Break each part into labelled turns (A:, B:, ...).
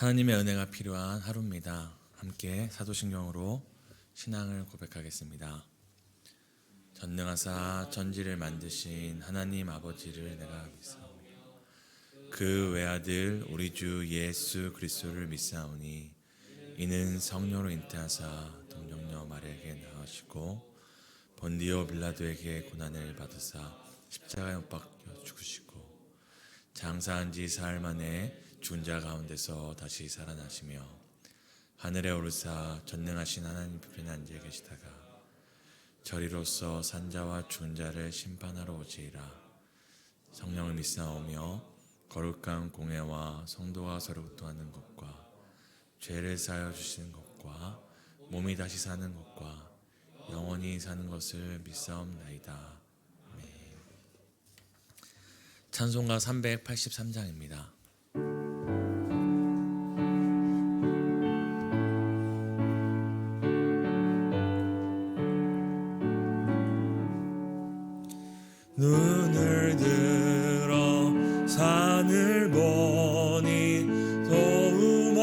A: 하나님의 은혜가 필요한 하루입니다. 함께 사도신경으로 신앙을 고백하겠습니다. 전능하사 천지를 만드신 하나님 아버지를 내가 믿사오며 그 외아들 우리 주 예수 그리스도를 믿사오니 이는 성령으로 잉태하사 동정녀 마리아에게 낳으시고 본디오 빌라도에게 고난을 받으사 십자가에 못 박혀 죽으시고 장사한 지 사흘 만에 죽은 자 가운데서 다시 살아나시며 하늘에 오르사 전능하신 하나님 편에 앉아 계시다가 저리로서 산자와 죽은 자를 심판하러 오시리라. 성령을 믿사오며 거룩한 공회와 성도가 서로 교통하는 것과 죄를 사하여 주시는 것과 몸이 다시 사는 것과 영원히 사는 것을 믿사옵나이다. 아멘. 찬송가 383장입니다. 눈을 들어 산을 보니 도움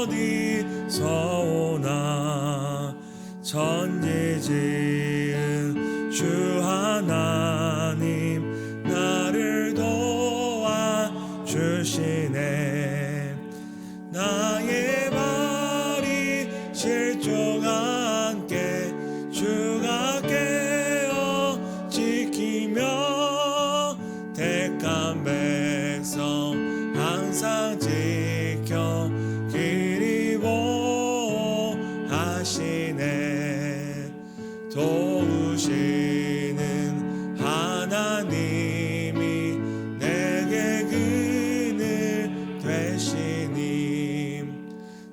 A: 어디서 오나 천지 지은 주 하나님 나를 도와주시네. 나의 발이 실족 않게 주가 깨어 지키며 택한 백성 항상 지켜 길이 보호하시네. 도우시는 하나님이 내게 그늘 되시니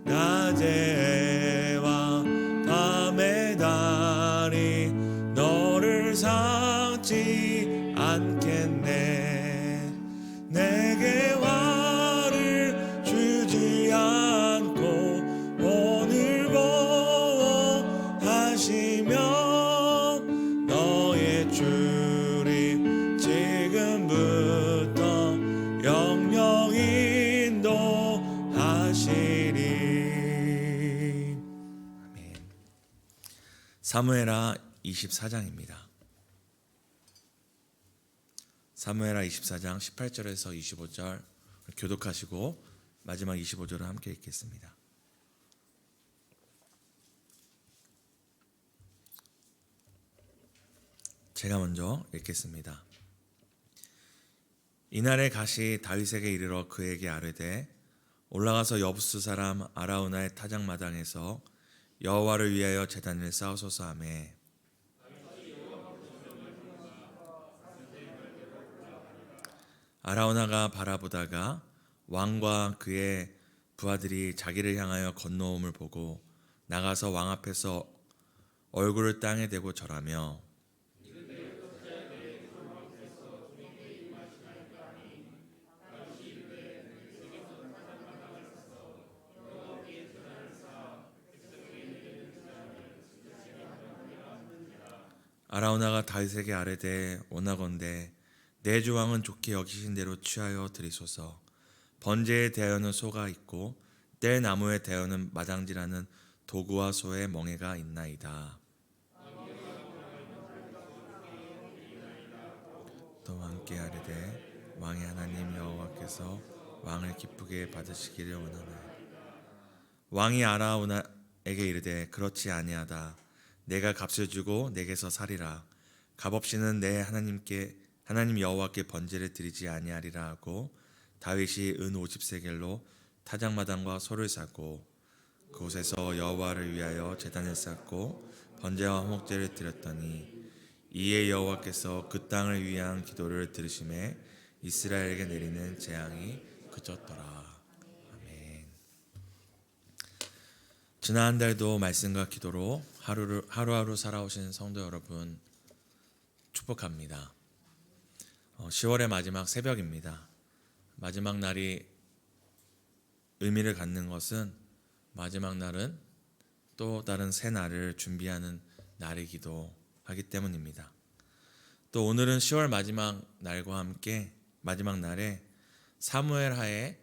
A: 낮에와 밤에 달이 너를 상지 않겠네. 내게 화를 주지 않고 오늘 보호하시며 너의 주님 지금부터 영영 인도하시리. 아멘. 사무엘하 24장입니다. 사무엘하 24장 18절에서 25절 교독하시고 마지막 25절을 함께 읽겠습니다. 제가 먼저 읽겠습니다. 이날에 가시 다윗에게 이르러 그에게 아뢰되 올라가서 여부스 사람 아라우나의 타작마당에서 여호와를 위하여 제단을 쌓으소서 하매 아라우나가 바라보다가 왕과 그의 부하들이 자기를 향하여 건너옴을 보고 나가서 왕 앞에서 얼굴을 땅에 대고 절하며 아라우나가 다윗에게 아뢰되 원하건대 내 주 왕은 좋게 여기신 대로 취하여 드리소서. 번제에 대하여는 소가 있고 뗄 나무에 대하여는 마당질하는 도구와 소의 멍에가 있나이다. 또 왕께 아뢰되 왕의 하나님 여호와께서 왕을 기쁘게 받으시기를 원하나이다. 왕이 아라우나에게 이르되 그렇지 아니하다. 내가 값을 주고 내게서 살이라. 값없이는 내 하나님 여호와께 번제를 드리지 아니하리라 하고 다윗이 은 50세겔로 타작마당과 소를 사고 그곳에서 여호와를 위하여 제단을 쌓고 번제와 화목제를 드렸더니 이에 여호와께서 그 땅을 위한 기도를 들으심에 이스라엘에게 내리는 재앙이 그쳤더라. 아멘. 지난 한 달도 말씀과 기도로 하루하루 살아오신 성도 여러분 축복합니다. 10월의 마지막 새벽입니다. 마지막 날이 의미를 갖는 것은 마지막 날은 또 다른 새 날을 준비하는 날이기도 하기 때문입니다. 또 오늘은 10월 마지막 날과 함께 마지막 날에 사무엘하의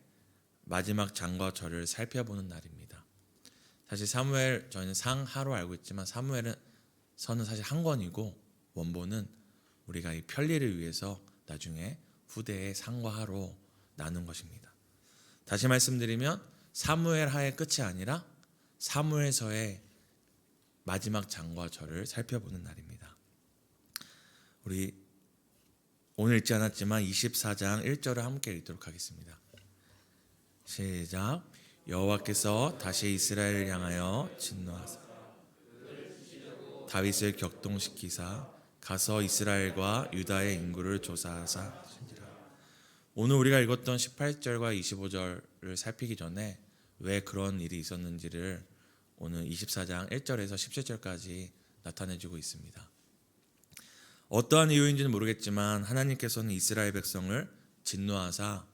A: 마지막 장과 절을 살펴보는 날입니다. 사실 사무엘, 저희는 상하로 알고 있지만 사무엘은 서는 사실 한 권이고 원본은 우리가 이 편리를 위해서 나중에 후대에 상과 하로 나눈 것입니다. 다시 말씀드리면 사무엘 하의 끝이 아니라 사무엘서의 마지막 장과 절을 살펴보는 날입니다. 우리 오늘 읽지 않았지만 24장 1절을 함께 읽도록 하겠습니다. 시작. 여호와께서 다시 이스라엘을 향하여 진노하사 다윗을 격동시키사 가서 이스라엘과 유다의 인구를 조사하사. 오늘 우리가 읽었던 18절과 25절을 살피기 전에 왜 그런 일이 있었는지를 오늘 24장 1절에서 17절까지 나타내주고 있습니다. 어떠한 이유인지는 모르겠지만 하나님께서는 이스라엘 백성을 진노하사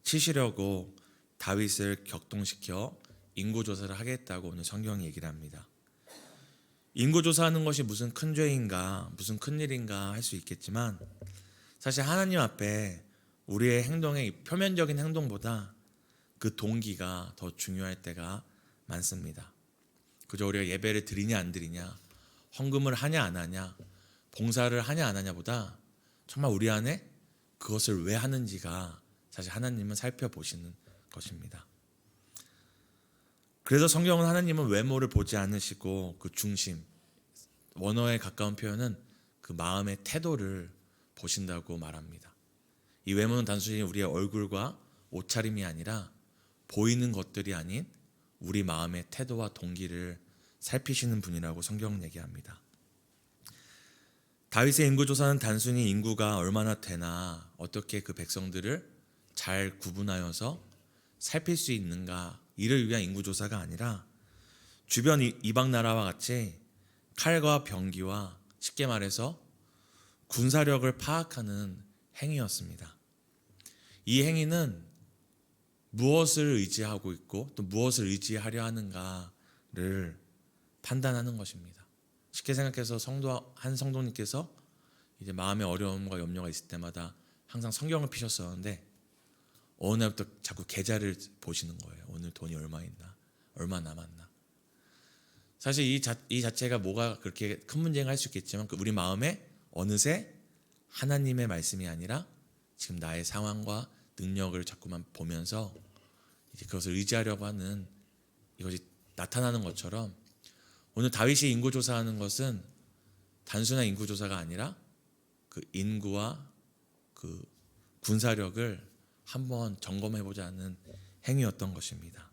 A: 치시려고 다윗을 격동시켜 인구조사를 하겠다고 오늘 성경이 얘기를 합니다. 인구조사하는 것이 무슨 큰 죄인가, 무슨 큰 일인가 할 수 있겠지만 사실 하나님 앞에 우리의 행동의 표면적인 행동보다 그 동기가 더 중요할 때가 많습니다. 그저 우리가 예배를 드리냐 안 드리냐, 헌금을 하냐 안 하냐, 봉사를 하냐 안 하냐보다 정말 우리 안에 그것을 왜 하는지가 사실 하나님은 살펴보시는 것입니다. 그래서 성경은 하나님은 외모를 보지 않으시고 그 중심, 원어에 가까운 표현은 그 마음의 태도를 보신다고 말합니다. 이 외모는 단순히 우리의 얼굴과 옷차림이 아니라 보이는 것들이 아닌 우리 마음의 태도와 동기를 살피시는 분이라고 성경은 얘기합니다. 다윗의 인구조사는 단순히 인구가 얼마나 되나, 어떻게 그 백성들을 잘 구분하여서 살필 수 있는가, 이를 위한 인구조사가 아니라 주변 이방 나라와 같이 칼과 병기와 쉽게 말해서 군사력을 파악하는 행위였습니다. 이 행위는 무엇을 의지하고 있고 또 무엇을 의지하려 하는가를 판단하는 것입니다. 쉽게 생각해서 한 성도님께서 이제 마음의 어려움과 염려가 있을 때마다 항상 성경을 피셨었는데 어느 날부터 자꾸 계좌를 보시는 거예요. 오늘 돈이 얼마 있나, 얼마 남았나. 사실 이 자체가 뭐가 그렇게 큰 문제가 할 수 있겠지만 우리 마음에 어느새 하나님의 말씀이 아니라 지금 나의 상황과 능력을 자꾸만 보면서 이제 그것을 의지하려고 하는 이것이 나타나는 것처럼 오늘 다윗이 인구조사하는 것은 단순한 인구조사가 아니라 그 인구와 그 군사력을 한번 점검해보자는 행위였던 것입니다.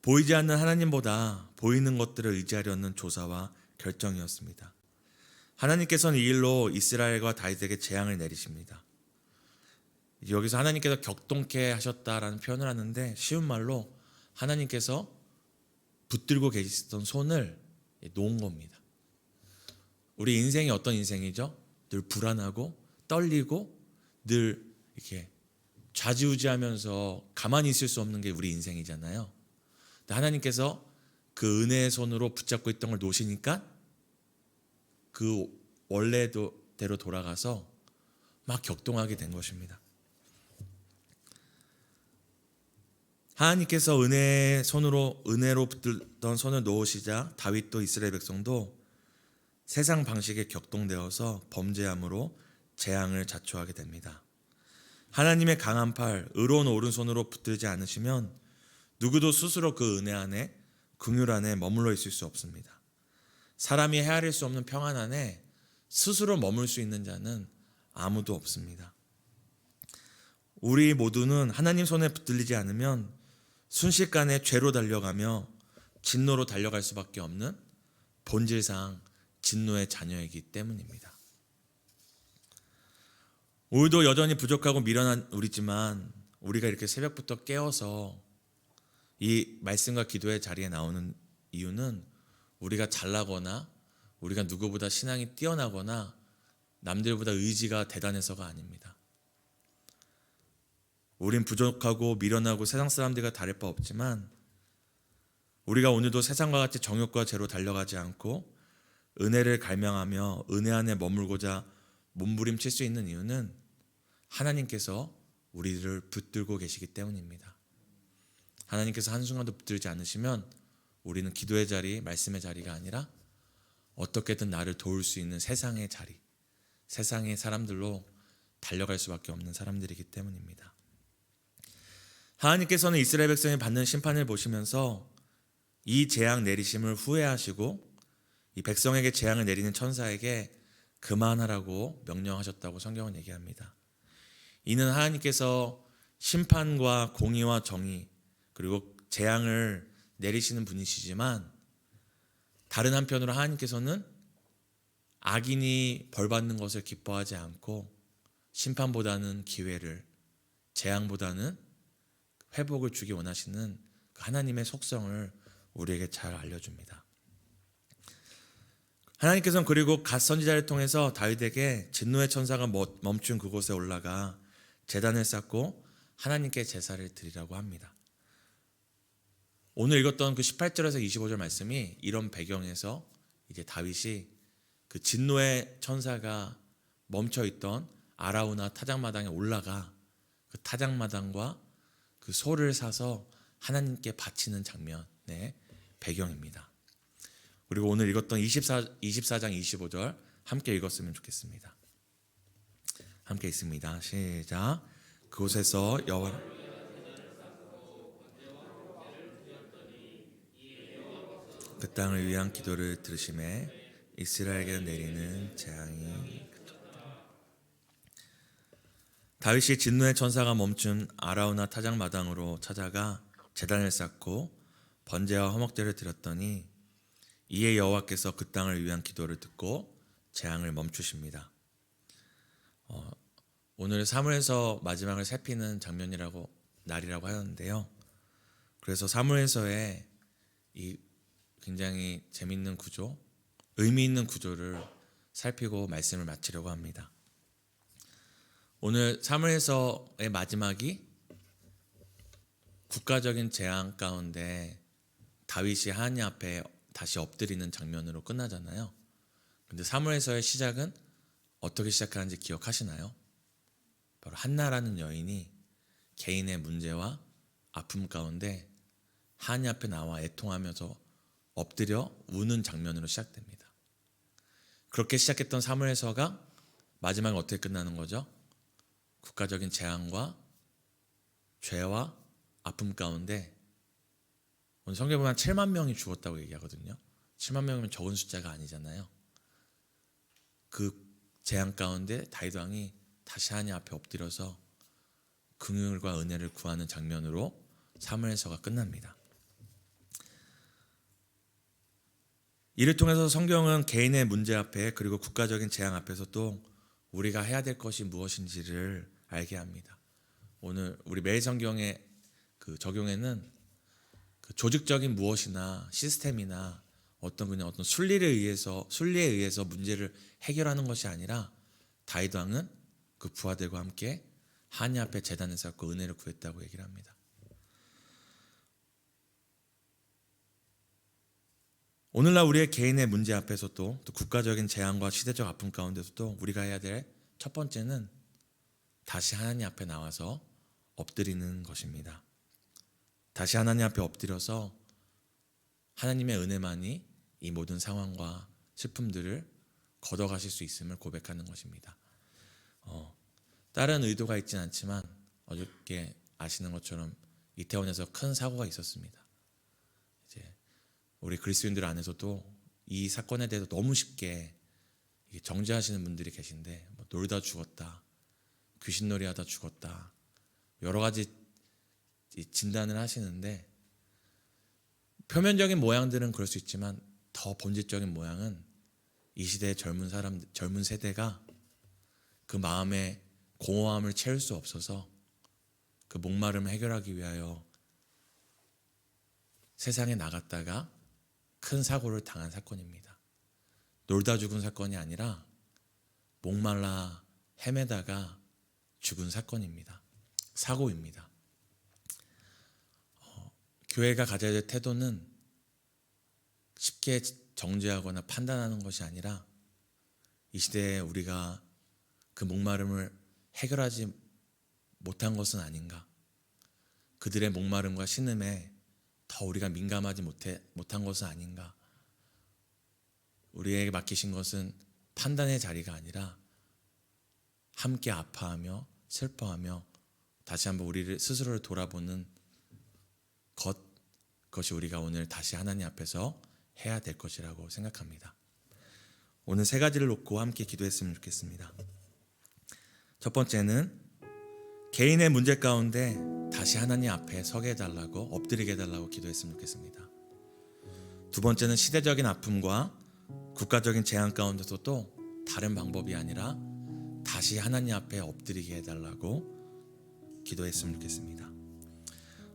A: 보이지 않는 하나님보다 보이는 것들을 의지하려는 조사와 결정이었습니다. 하나님께서는 이 일로 이스라엘과 다윗에게 재앙을 내리십니다. 여기서 하나님께서 격동케 하셨다라는 표현을 하는데 쉬운 말로 하나님께서 붙들고 계시던 손을 놓은 겁니다. 우리 인생이 어떤 인생이죠? 늘 불안하고 떨리고 늘 이렇게 좌지우지하면서 가만히 있을 수 없는 게 우리 인생이잖아요. 근데 하나님께서 그 은혜의 손으로 붙잡고 있던 걸 놓으시니까 그 원래대로 돌아가서 막 격동하게 된 것입니다. 하나님께서 은혜로 붙들던 손을 놓으시자 다윗도 이스라엘 백성도 세상 방식에 격동되어서 범죄함으로 재앙을 자초하게 됩니다. 하나님의 강한 팔, 의로운 오른손으로 붙들지 않으시면 누구도 스스로 그 은혜 안에, 긍휼 안에 머물러 있을 수 없습니다. 사람이 헤아릴 수 없는 평안 안에 스스로 머물 수 있는 자는 아무도 없습니다. 우리 모두는 하나님 손에 붙들리지 않으면 순식간에 죄로 달려가며 진노로 달려갈 수밖에 없는 본질상 진노의 자녀이기 때문입니다. 오늘도 여전히 부족하고 미련한 우리지만 우리가 이렇게 새벽부터 깨어서 이 말씀과 기도의 자리에 나오는 이유는 우리가 잘나거나 우리가 누구보다 신앙이 뛰어나거나 남들보다 의지가 대단해서가 아닙니다. 우린 부족하고 미련하고 세상 사람들과 다를 바 없지만 우리가 오늘도 세상과 같이 정욕과 죄로 달려가지 않고 은혜를 갈망하며 은혜 안에 머물고자 몸부림칠 수 있는 이유는 하나님께서 우리를 붙들고 계시기 때문입니다. 하나님께서 한순간도 붙들지 않으시면 우리는 기도의 자리, 말씀의 자리가 아니라 어떻게든 나를 도울 수 있는 세상의 자리, 세상의 사람들로 달려갈 수밖에 없는 사람들이기 때문입니다. 하나님께서는 이스라엘 백성이 받는 심판을 보시면서 이 재앙 내리심을 후회하시고 이 백성에게 재앙을 내리는 천사에게 그만하라고 명령하셨다고 성경은 얘기합니다. 이는 하나님께서 심판과 공의와 정의 그리고 재앙을 내리시는 분이시지만 다른 한편으로 하나님께서는 악인이 벌받는 것을 기뻐하지 않고 심판보다는 기회를, 재앙보다는 회복을 주기 원하시는 하나님의 속성을 우리에게 잘 알려줍니다. 하나님께서는 그리고 갓 선지자를 통해서 다윗에게 진노의 천사가 멈춘 그곳에 올라가 제단을 쌓고 하나님께 제사를 드리라고 합니다. 오늘 읽었던 그 18절에서 25절 말씀이 이런 배경에서 이제 다윗이 그 진노의 천사가 멈춰있던 아라우나 타작마당에 올라가 그 타작마당과 그 소를 사서 하나님께 바치는 장면의 배경입니다. 그리고 오늘 읽었던 24장 25절 함께 읽었으면 좋겠습니다. 함께 읽습니다. 시작. 그곳에서 여호와 그 땅을 위한 기도를 들으심에 이스라엘에게 내리는 재앙이 그쳤다. 다윗이 진노의 천사가 멈춘 아라우나 타작 마당으로 찾아가 제단을 쌓고 번제와 화목제를 드렸더니 이에 여호와께서 그 땅을 위한 기도를 듣고 재앙을 멈추십니다. 오늘 사무엘서 마지막을 살피는 날이라고 하였는데요. 그래서 사무엘서에 이 굉장히 재밌는 구조, 의미 있는 구조를 살피고 말씀을 마치려고 합니다. 오늘 사무엘서의 마지막이 국가적인 재앙 가운데 다윗이 하나님 앞에 다시 엎드리는 장면으로 끝나잖아요. 근데 사무엘서의 시작은 어떻게 시작하는지 기억하시나요? 바로 한나라는 여인이 개인의 문제와 아픔 가운데 하나님 앞에 나와 애통하면서 엎드려 우는 장면으로 시작됩니다. 그렇게 시작했던 사무엘서가 마지막에 어떻게 끝나는 거죠? 국가적인 재앙과 죄와 아픔 가운데 오늘 성경에 보면 7만 명이 죽었다고 얘기하거든요. 7만 명이면 적은 숫자가 아니잖아요. 그 재앙 가운데 다윗 왕이 다시 하나님 앞에 엎드려서 긍휼과 은혜를 구하는 장면으로 사무엘서가 끝납니다. 이를 통해서 성경은 개인의 문제 앞에 그리고 국가적인 재앙 앞에서 또 우리가 해야 될 것이 무엇인지를 알게 합니다. 오늘 우리 매일 성경의 그 적용에는 그 조직적인 무엇이나 시스템이나 어떤 순리에 의해서 문제를 해결하는 것이 아니라 다윗 왕은 그 부하들과 함께 하나님 앞에 제단을 쌓고 은혜를 구했다고 얘기를 합니다. 오늘날 우리의 개인의 문제 앞에서도 또 국가적인 재앙과 시대적 아픔 가운데서도 우리가 해야 될 첫 번째는 다시 하나님 앞에 나와서 엎드리는 것입니다. 다시 하나님 앞에 엎드려서 하나님의 은혜만이 이 모든 상황과 슬픔들을 걷어가실 수 있음을 고백하는 것입니다. 다른 의도가 있진 않지만 어저께 아시는 것처럼 이태원에서 큰 사고가 있었습니다. 이제 우리 그리스도인들 안에서도 이 사건에 대해서 너무 쉽게 정죄하시는 분들이 계신데 뭐 놀다 죽었다, 귀신놀이 하다 죽었다, 여러 가지 진단을 하시는데 표면적인 모양들은 그럴 수 있지만 더 본질적인 모양은 이 시대의 젊은 세대가 그 마음의 공허함을 채울 수 없어서 그 목마름을 해결하기 위하여 세상에 나갔다가 큰 사고를 당한 사건입니다. 놀다 죽은 사건이 아니라 목말라 헤매다가 죽은 사건입니다. 사고입니다. 교회가 가져야 될 태도는 쉽게 정죄하거나 판단하는 것이 아니라 이 시대에 우리가 그 목마름을 해결하지 못한 것은 아닌가? 그들의 목마름과 신음에 더 우리가 민감하지 못한 것은 아닌가? 우리에게 맡기신 것은 판단의 자리가 아니라 함께 아파하며 슬퍼하며 다시 한번 우리를 스스로를 돌아보는 그것이 우리가 오늘 다시 하나님 앞에서 해야 될 것이라고 생각합니다. 오늘 세 가지를 놓고 함께 기도했으면 좋겠습니다. 첫 번째는 개인의 문제 가운데 다시 하나님 앞에 서게 해달라고, 엎드리게 해달라고 기도했으면 좋겠습니다. 두 번째는 시대적인 아픔과 국가적인 재앙 가운데서 또 다른 방법이 아니라 다시 하나님 앞에 엎드리게 해달라고 기도했으면 좋겠습니다.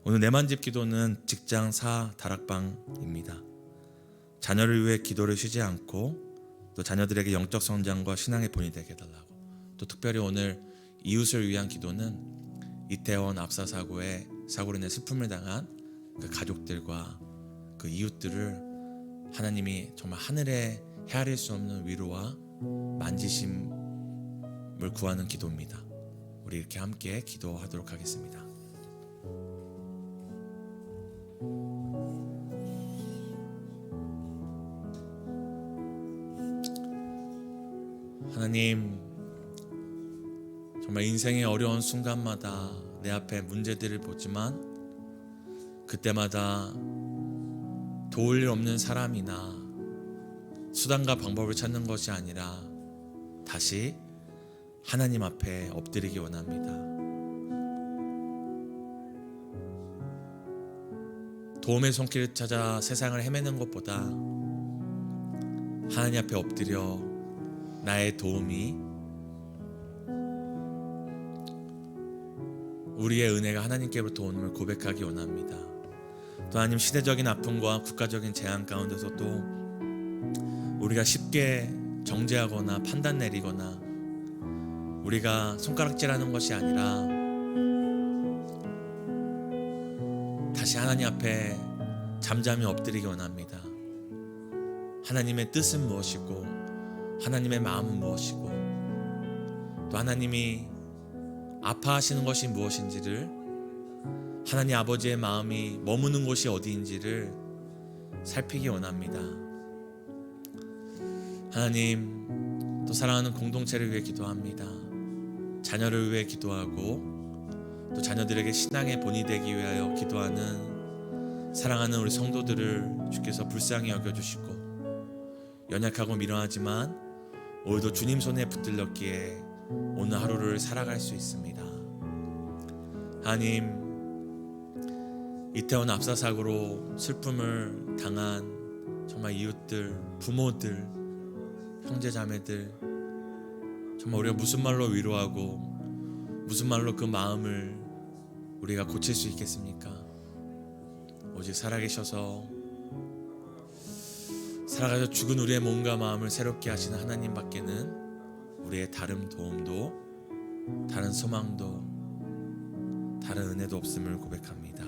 A: 오늘 내만집 기도는 직장 사 다락방입니다. 자녀를 위해 기도를 쉬지 않고 또 자녀들에게 영적 성장과 신앙의 본이 되게 해달라고, 또 특별히 오늘 이웃을 위한 기도는 이태원 압사 사고로 인해 슬픔을 당한 그 가족들과 그 이웃들을 하나님이 정말 하늘에 헤아릴 수 없는 위로와 만지심을 구하는 기도입니다. 우리 이렇게 함께 기도하도록 하겠습니다. 하나님, 정말 인생의 어려운 순간마다 내 앞에 문제들을 보지만 그때마다 도울 일 없는 사람이나 수단과 방법을 찾는 것이 아니라 다시 하나님 앞에 엎드리기 원합니다. 도움의 손길을 찾아 세상을 헤매는 것보다 하나님 앞에 엎드려 나의 도움이, 우리의 은혜가 하나님께로부터 오는 걸 고백하기 원합니다. 또 하나님, 시대적인 아픔과 국가적인 재앙 가운데서도 우리가 쉽게 정죄하거나 판단 내리거나 우리가 손가락질하는 것이 아니라 다시 하나님 앞에 잠잠히 엎드리기 원합니다. 하나님의 뜻은 무엇이고 하나님의 마음은 무엇이고 또 하나님이 아파하시는 것이 무엇인지를, 하나님 아버지의 마음이 머무는 곳이 어디인지를 살피기 원합니다. 하나님, 또 사랑하는 공동체를 위해 기도합니다. 자녀를 위해 기도하고 또 자녀들에게 신앙의 본이 되기 위하여 기도하는 사랑하는 우리 성도들을 주께서 불쌍히 여겨주시고, 연약하고 미련하지만 오늘도 주님 손에 붙들렸기에 오늘 하루를 살아갈 수 있습니다. 하나님, 이태원 압사 사고로 슬픔을 당한 정말 이웃들, 부모들, 형제자매들, 정말 우리가 무슨 말로 위로하고 무슨 말로 그 마음을 우리가 고칠 수 있겠습니까? 오직 살아가셔서 죽은 우리의 몸과 마음을 새롭게 하시는 하나님 밖에는 우리의 다른 도움도, 다른 소망도, 다른 은혜도 없음을 고백합니다.